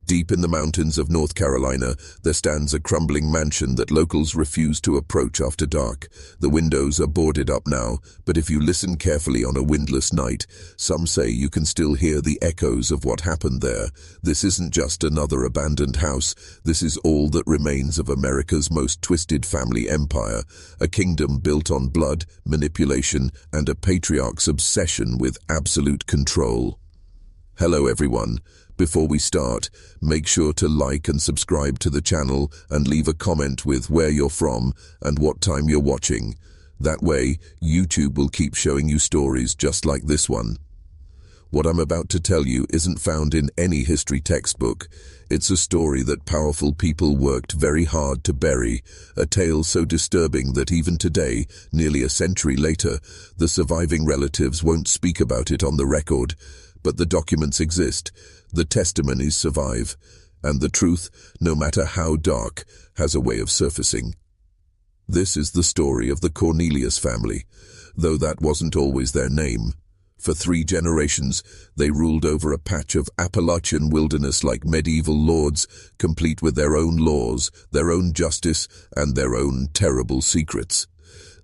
Deep in the mountains of North Carolina, there stands a crumbling mansion that locals refuse to approach after dark. The windows are boarded up now, but if you listen carefully on a windless night, some say you can still hear the echoes of what happened there. This isn't just another abandoned house. This is all that remains of America's most twisted family empire, a kingdom built on blood, manipulation, and a patriarch's obsession with absolute control. Hello everyone. Before we start, make sure to like and subscribe to the channel and leave a comment with where you're from and what time you're watching. That way, YouTube will keep showing you stories just like this one. What I'm about to tell you isn't found in any history textbook. It's a story that powerful people worked very hard to bury, a tale so disturbing that even today, nearly a century later, the surviving relatives won't speak about it on the record. But the documents exist, the testimonies survive, and the truth, no matter how dark, has a way of surfacing. This is the story of the Cornelius family, though that wasn't always their name. For 3 generations, they ruled over a patch of Appalachian wilderness like medieval lords, complete with their own laws, their own justice, and their own terrible secrets.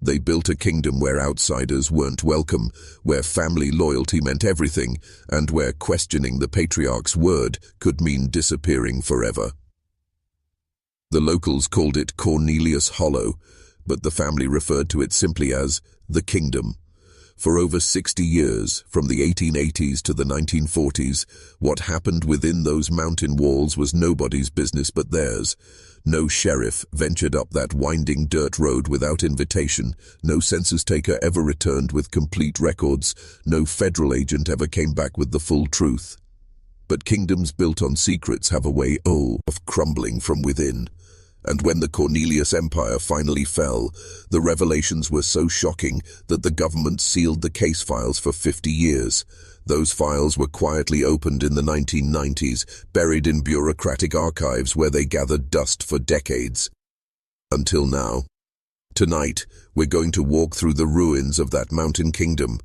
They built a kingdom where outsiders weren't welcome, where family loyalty meant everything, and where questioning the patriarch's word could mean disappearing forever. The locals called it Cornelius Hollow, but the family referred to it simply as the kingdom. For over 60 years, from the 1880s to the 1940s, what happened within those mountain walls was nobody's business but theirs. No sheriff ventured up that winding dirt road without invitation, no census taker ever returned with complete records, no federal agent ever came back with the full truth. But kingdoms built on secrets have a way, of crumbling from within. And when the Cornelius Empire finally fell, the revelations were so shocking that the government sealed the case files for 50 years. Those files were quietly opened in the 1990s, buried in bureaucratic archives where they gathered dust for decades. Until now. Tonight, we're going to walk through the ruins of that mountain kingdom.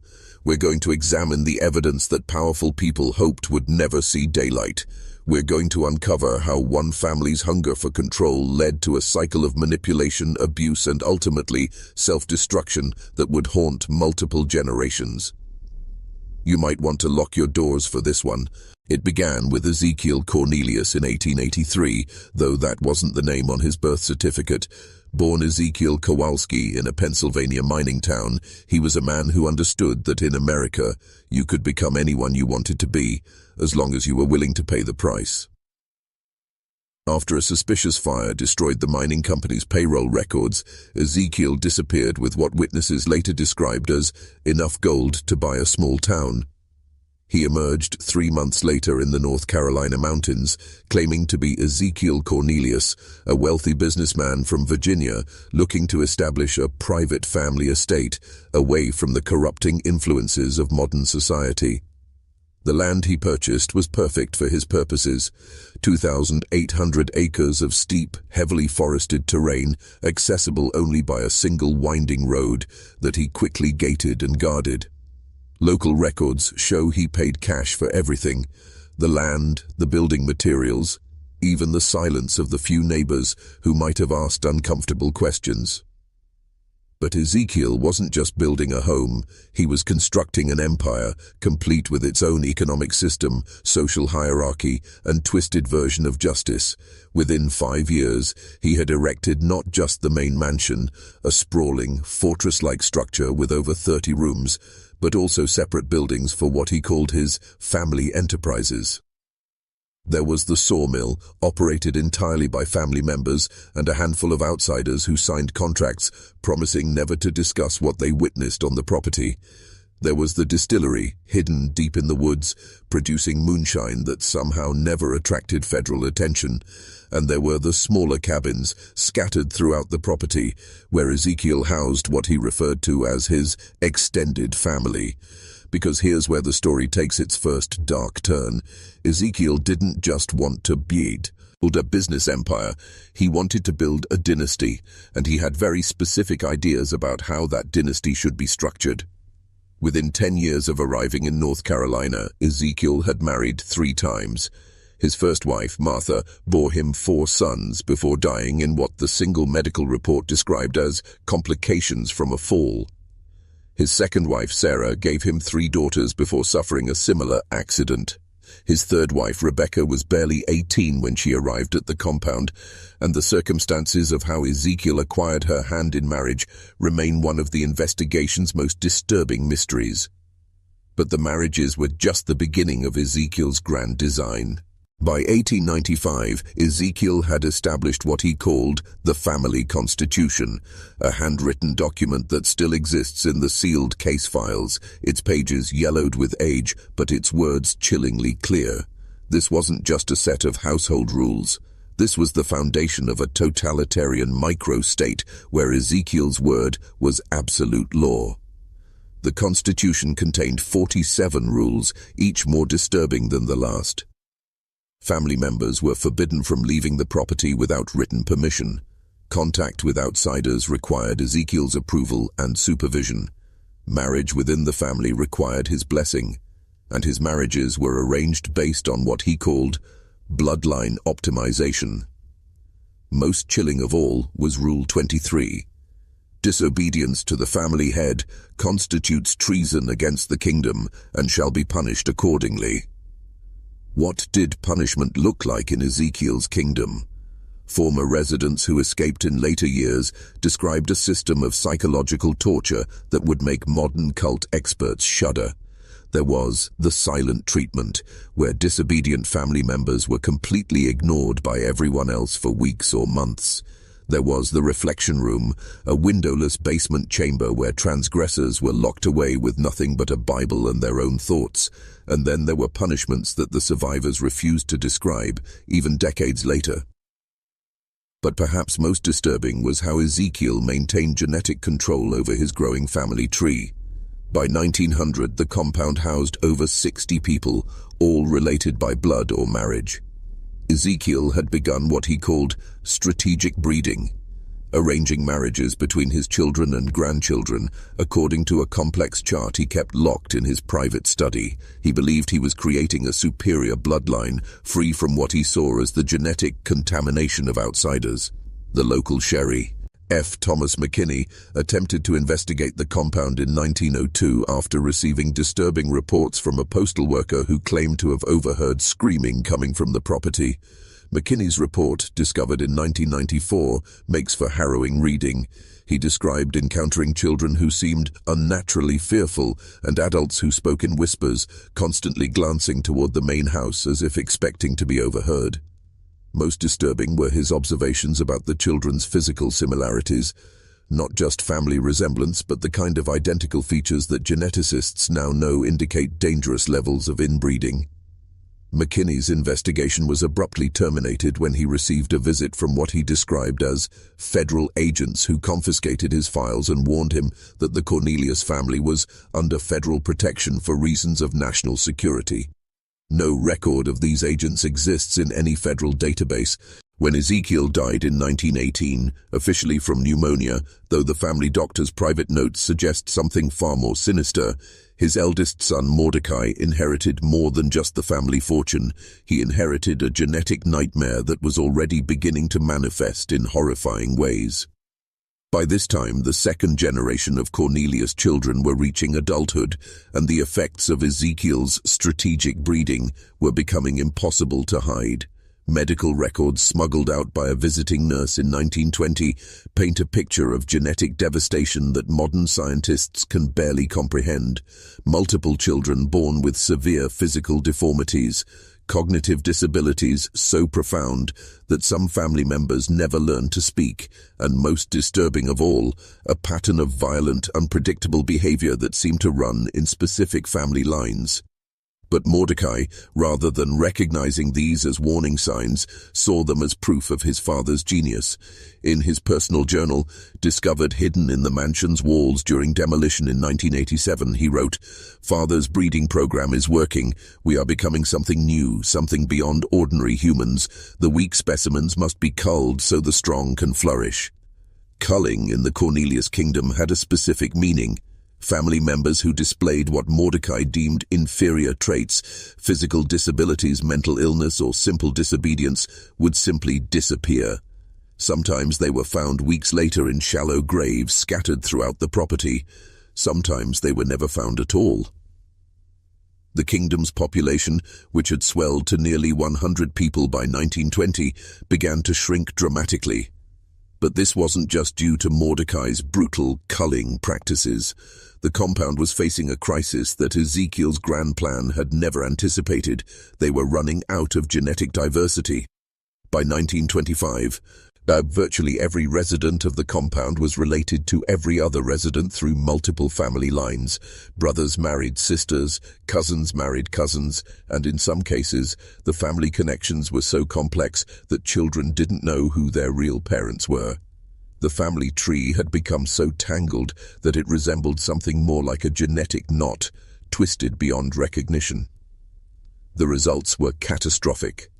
We're going to examine the evidence that powerful people hoped would never see daylight. We're going to uncover how one family's hunger for control led to a cycle of manipulation, abuse, and ultimately self-destruction that would haunt multiple generations. You might want to lock your doors for this one. It began with Ezekiel Cornelius in 1883, though that wasn't the name on his birth certificate. Born Ezekiel Kowalski in a Pennsylvania mining town, he was a man who understood that in America, you could become anyone you wanted to be, as long as you were willing to pay the price. After a suspicious fire destroyed the mining company's payroll records, Ezekiel disappeared with what witnesses later described as enough gold to buy a small town. He emerged 3 months later in the North Carolina mountains, claiming to be Ezekiel Cornelius, a wealthy businessman from Virginia looking to establish a private family estate away from the corrupting influences of modern society. The land he purchased was perfect for his purposes, 2,800 acres of steep, heavily forested terrain, accessible only by a single winding road that he quickly gated and guarded. Local records show he paid cash for everything, the land, the building materials, even the silence of the few neighbors who might have asked uncomfortable questions. But Ezekiel wasn't just building a home, he was constructing an empire, complete with its own economic system, social hierarchy, and twisted version of justice. Within 5 years, he had erected not just the main mansion, a sprawling, fortress-like structure with over 30 rooms, but also separate buildings for what he called his family enterprises. There was the sawmill, operated entirely by family members, and a handful of outsiders who signed contracts promising never to discuss what they witnessed on the property. There was the distillery, hidden deep in the woods, producing moonshine that somehow never attracted federal attention. And there were the smaller cabins, scattered throughout the property, where Ezekiel housed what he referred to as his extended family. Because here's where the story takes its first dark turn. Ezekiel didn't just want to build a business empire. He wanted to build a dynasty, and he had very specific ideas about how that dynasty should be structured. Within 10 years of arriving in North Carolina, Ezekiel had married 3 times. His first wife, Martha, bore him 4 sons before dying in what the single medical report described as complications from a fall. His second wife, Sarah, gave him 3 daughters before suffering a similar accident. His third wife, Rebecca, was barely 18 when she arrived at the compound, and the circumstances of how Ezekiel acquired her hand in marriage remain one of the investigation's most disturbing mysteries. But the marriages were just the beginning of Ezekiel's grand design. By 1895, Ezekiel had established what he called the family constitution, a handwritten document that still exists in the sealed case files, its pages yellowed with age, but its words chillingly clear. This wasn't just a set of household rules. This was the foundation of a totalitarian micro-state where Ezekiel's word was absolute law. The constitution contained 47 rules, each more disturbing than the last. Family members were forbidden from leaving the property without written permission. Contact with outsiders required Ezekiel's approval and supervision. Marriage within the family required his blessing, and his marriages were arranged based on what he called bloodline optimization. Most chilling of all was Rule 23. Disobedience to the family head constitutes treason against the kingdom and shall be punished accordingly. What did punishment look like in Ezekiel's kingdom? Former residents who escaped in later years described a system of psychological torture that would make modern cult experts shudder. There was the silent treatment, where disobedient family members were completely ignored by everyone else for weeks or months. There was the reflection room, a windowless basement chamber where transgressors were locked away with nothing but a Bible and their own thoughts. And then there were punishments that the survivors refused to describe, even decades later. But perhaps most disturbing was how Ezekiel maintained genetic control over his growing family tree. By 1900, the compound housed over 60 people, all related by blood or marriage. Ezekiel had begun what he called strategic breeding, arranging marriages between his children and grandchildren according to a complex chart he kept locked in his private study. He believed he was creating a superior bloodline, free from what he saw as the genetic contamination of outsiders. The local sheriff, F. Thomas McKinney, attempted to investigate the compound in 1902 after receiving disturbing reports from a postal worker who claimed to have overheard screaming coming from the property. McKinney's report, discovered in 1994, makes for harrowing reading. He described encountering children who seemed unnaturally fearful and adults who spoke in whispers, constantly glancing toward the main house as if expecting to be overheard. Most disturbing were his observations about the children's physical similarities, not just family resemblance, but the kind of identical features that geneticists now know indicate dangerous levels of inbreeding. McKinney's investigation was abruptly terminated when he received a visit from what he described as federal agents who confiscated his files and warned him that the Cornelius family was under federal protection for reasons of national security. No record of these agents exists in any federal database. When Ezekiel died in 1918, officially from pneumonia, though the family doctor's private notes suggest something far more sinister, his eldest son Mordecai inherited more than just the family fortune. He inherited a genetic nightmare that was already beginning to manifest in horrifying ways. By this time, the second generation of Cornelius children were reaching adulthood, and the effects of Ezekiel's strategic breeding were becoming impossible to hide. Medical records smuggled out by a visiting nurse in 1920 paint a picture of genetic devastation that modern scientists can barely comprehend. Multiple children born with severe physical deformities, cognitive disabilities so profound that some family members never learned to speak, and most disturbing of all, a pattern of violent, unpredictable behavior that seemed to run in specific family lines. But Mordecai, rather than recognizing these as warning signs, saw them as proof of his father's genius. In his personal journal, discovered hidden in the mansion's walls during demolition in 1987, he wrote, "Father's breeding program is working. We are becoming something new, something beyond ordinary humans. The weak specimens must be culled so the strong can flourish." Culling in the Cornelius kingdom had a specific meaning. Family members who displayed what Mordecai deemed inferior traits, physical disabilities, mental illness, or simple disobedience, would simply disappear. Sometimes they were found weeks later in shallow graves scattered throughout the property. Sometimes they were never found at all. The kingdom's population, which had swelled to nearly 100 people by 1920, began to shrink dramatically. But this wasn't just due to Mordecai's brutal culling practices. The compound was facing a crisis that Ezekiel's grand plan had never anticipated. They were running out of genetic diversity. By 1925, virtually every resident of the compound was related to every other resident through multiple family lines. Brothers married sisters, cousins married cousins, and in some cases, the family connections were so complex that children didn't know who their real parents were. The family tree had become so tangled that it resembled something more like a genetic knot, twisted beyond recognition. The results were catastrophic.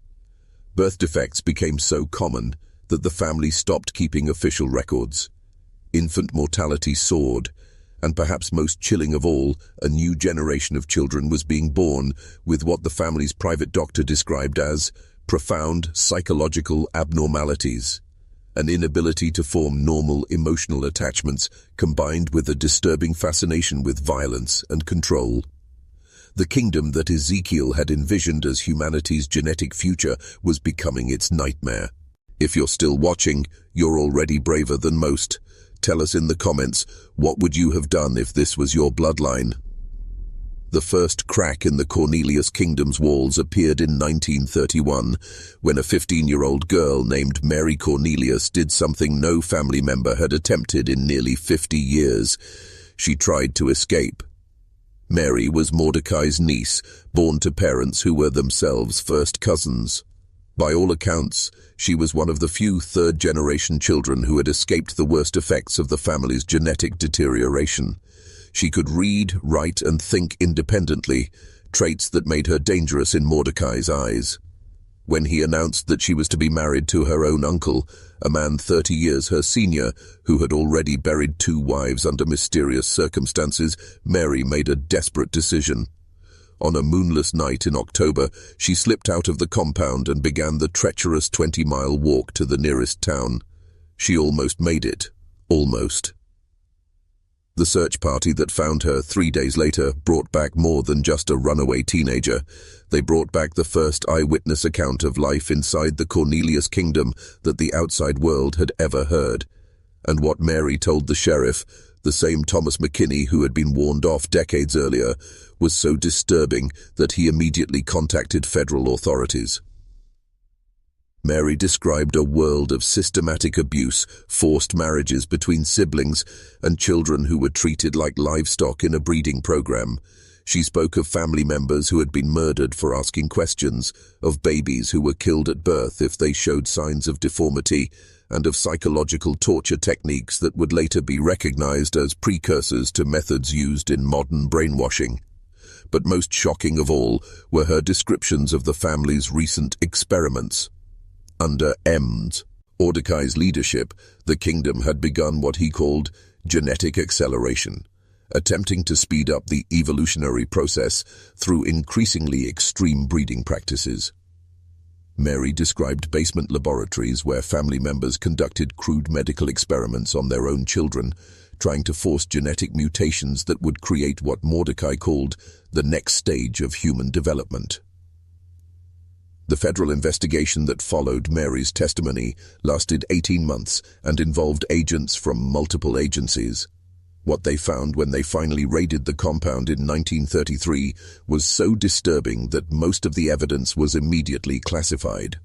Birth defects became so common that the family stopped keeping official records. Infant mortality soared, and perhaps most chilling of all, a new generation of children was being born with what the family's private doctor described as profound psychological abnormalities, an inability to form normal emotional attachments combined with a disturbing fascination with violence and control. The kingdom that Ezekiel had envisioned as humanity's genetic future was becoming its nightmare. If you're still watching, you're already braver than most. Tell us in the comments, what would you have done if this was your bloodline? The first crack in the Cornelius kingdom's walls appeared in 1931, when a 15-year-old girl named Mary Cornelius did something no family member had attempted in nearly 50 years. She tried to escape. Mary was Mordecai's niece, born to parents who were themselves first cousins. By all accounts, she was one of the few third-generation children who had escaped the worst effects of the family's genetic deterioration. She could read, write, and think independently, traits that made her dangerous in Mordecai's eyes. When he announced that she was to be married to her own uncle, a man 30 years her senior, who had already buried 2 wives under mysterious circumstances, Mary made a desperate decision. On a moonless night in October, she slipped out of the compound and began the treacherous 20-mile walk to the nearest town. She almost made it. Almost. The search party that found her 3 days later brought back more than just a runaway teenager. They brought back the first eyewitness account of life inside the Cornelius kingdom that the outside world had ever heard. And what Mary told the sheriff, the same Thomas McKinney who had been warned off decades earlier, was so disturbing that he immediately contacted federal authorities. Mary described a world of systematic abuse, forced marriages between siblings, and children who were treated like livestock in a breeding program. She spoke of family members who had been murdered for asking questions, of babies who were killed at birth if they showed signs of deformity, and of psychological torture techniques that would later be recognized as precursors to methods used in modern brainwashing. But most shocking of all were her descriptions of the family's recent experiments. Under Mordecai's leadership, the kingdom had begun what he called genetic acceleration, attempting to speed up the evolutionary process through increasingly extreme breeding practices. Mary described basement laboratories where family members conducted crude medical experiments on their own children, trying to force genetic mutations that would create what Mordecai called the next stage of human development. The federal investigation that followed Mary's testimony lasted 18 months and involved agents from multiple agencies. What they found when they finally raided the compound in 1933 was so disturbing that most of the evidence was immediately classified.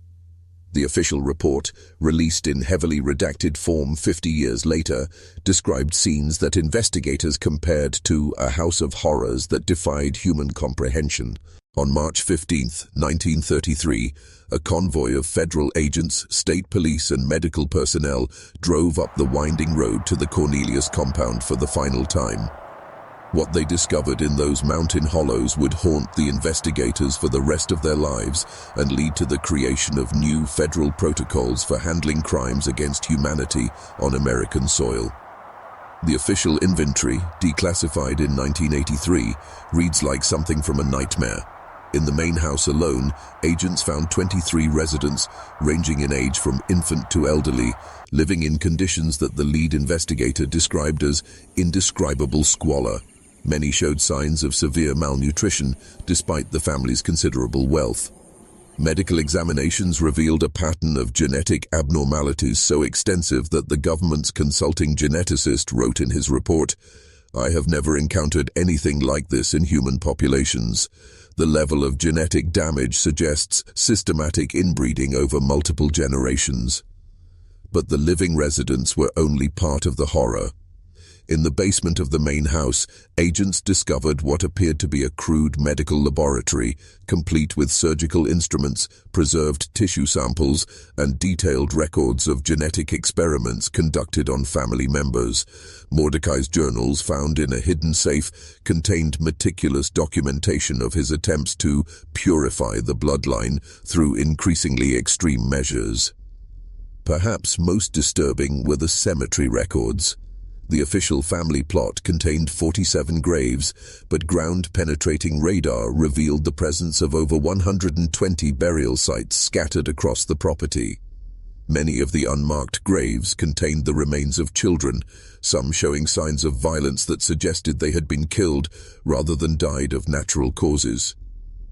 The official report, released in heavily redacted form 50 years later, described scenes that investigators compared to a house of horrors that defied human comprehension. On March 15, 1933, a convoy of federal agents, state police, and medical personnel drove up the winding road to the Cornelius compound for the final time. What they discovered in those mountain hollows would haunt the investigators for the rest of their lives and lead to the creation of new federal protocols for handling crimes against humanity on American soil. The official inventory, declassified in 1983, reads like something from a nightmare. In the main house alone, agents found 23 residents, ranging in age from infant to elderly, living in conditions that the lead investigator described as indescribable squalor. Many showed signs of severe malnutrition, despite the family's considerable wealth. Medical examinations revealed a pattern of genetic abnormalities so extensive that the government's consulting geneticist wrote in his report, "I have never encountered anything like this in human populations. The level of genetic damage suggests systematic inbreeding over multiple generations." But the living residents were only part of the horror. In the basement of the main house, agents discovered what appeared to be a crude medical laboratory, complete with surgical instruments, preserved tissue samples, and detailed records of genetic experiments conducted on family members. Mordecai's journals, found in a hidden safe, contained meticulous documentation of his attempts to purify the bloodline through increasingly extreme measures. Perhaps most disturbing were the cemetery records. The official family plot contained 47 graves, but ground-penetrating radar revealed the presence of over 120 burial sites scattered across the property. Many of the unmarked graves contained the remains of children, some showing signs of violence that suggested they had been killed rather than died of natural causes.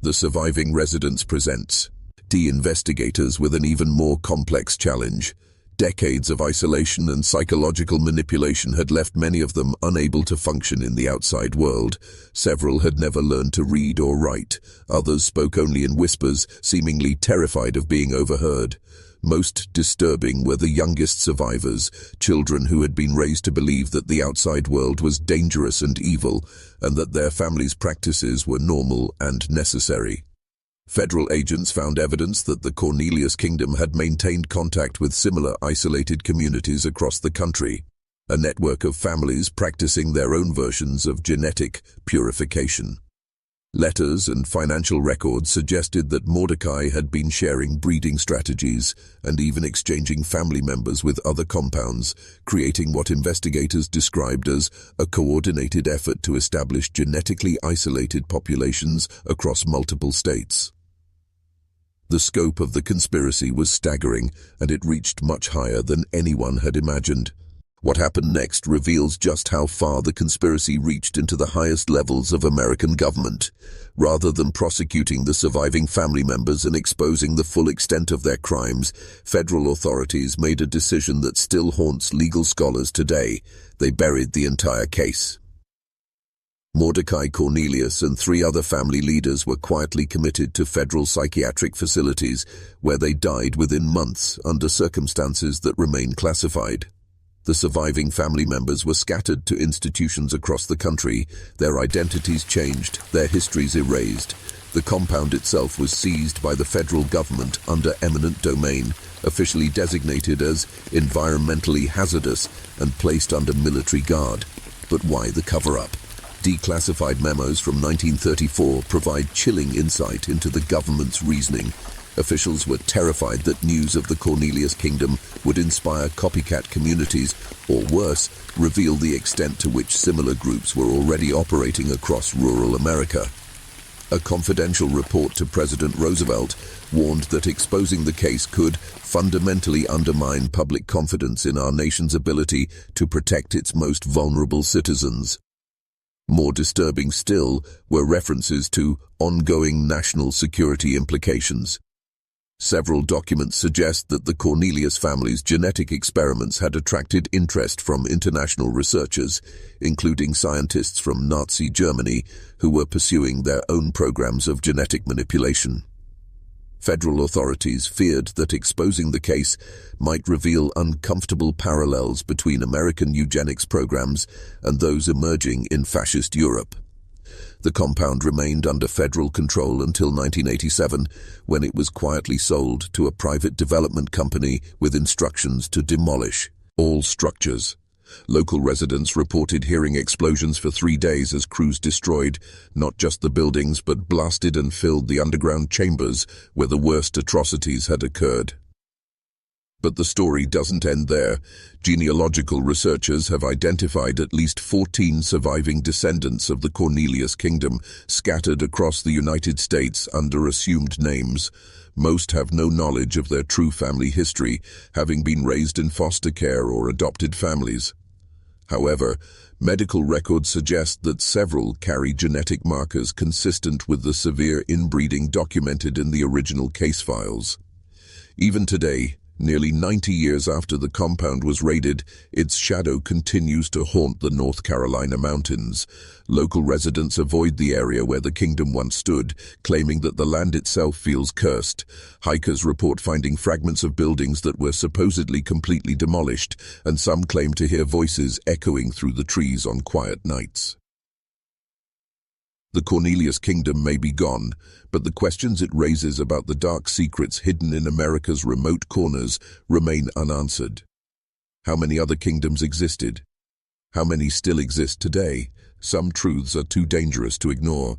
The surviving residence presents investigators with an even more complex challenge. Decades of isolation and psychological manipulation had left many of them unable to function in the outside world. Several had never learned to read or write. Others spoke only in whispers, seemingly terrified of being overheard. Most disturbing were the youngest survivors, children who had been raised to believe that the outside world was dangerous and evil, and that their families' practices were normal and necessary. Federal agents found evidence that the Cornelius kingdom had maintained contact with similar isolated communities across the country, a network of families practicing their own versions of genetic purification. Letters and financial records suggested that Mordecai had been sharing breeding strategies and even exchanging family members with other compounds, creating what investigators described as a coordinated effort to establish genetically isolated populations across multiple states. The scope of the conspiracy was staggering, and it reached much higher than anyone had imagined. What happened next reveals just how far the conspiracy reached into the highest levels of American government. Rather than prosecuting the surviving family members and exposing the full extent of their crimes, federal authorities made a decision that still haunts legal scholars today. They buried the entire case. Mordecai Cornelius and 3 other family leaders were quietly committed to federal psychiatric facilities, where they died within months under circumstances that remain classified. The surviving family members were scattered to institutions across the country, their identities changed, their histories erased. The compound itself was seized by the federal government under eminent domain, officially designated as environmentally hazardous and placed under military guard. But why the cover-up? Declassified memos from 1934 provide chilling insight into the government's reasoning. Officials were terrified that news of the Cornelius kingdom would inspire copycat communities, or worse, reveal the extent to which similar groups were already operating across rural America. A confidential report to President Roosevelt warned that exposing the case could fundamentally undermine public confidence in our nation's ability to protect its most vulnerable citizens. More disturbing still were references to ongoing national security implications. Several documents suggest that the Cornelius family's genetic experiments had attracted interest from international researchers, including scientists from Nazi Germany who were pursuing their own programs of genetic manipulation. Federal authorities feared that exposing the case might reveal uncomfortable parallels between American eugenics programs and those emerging in fascist Europe. The compound remained under federal control until 1987, when it was quietly sold to a private development company with instructions to demolish all structures. Local residents reported hearing explosions for 3 days as crews destroyed not just the buildings but blasted and filled the underground chambers where the worst atrocities had occurred. But the story doesn't end there. Genealogical researchers have identified at least 14 surviving descendants of the Cornelius kingdom, scattered across the United States under assumed names. Most have no knowledge of their true family history, having been raised in foster care or adopted families. However, medical records suggest that several carry genetic markers consistent with the severe inbreeding documented in the original case files. Even today, nearly 90 years after the compound was raided, its shadow continues to haunt the North Carolina mountains. Local residents avoid the area where the kingdom once stood, claiming that the land itself feels cursed. Hikers report finding fragments of buildings that were supposedly completely demolished, and some claim to hear voices echoing through the trees on quiet nights. The Cornelius kingdom may be gone, but the questions it raises about the dark secrets hidden in America's remote corners remain unanswered. How many other kingdoms existed? How many still exist today? Some truths are too dangerous to ignore.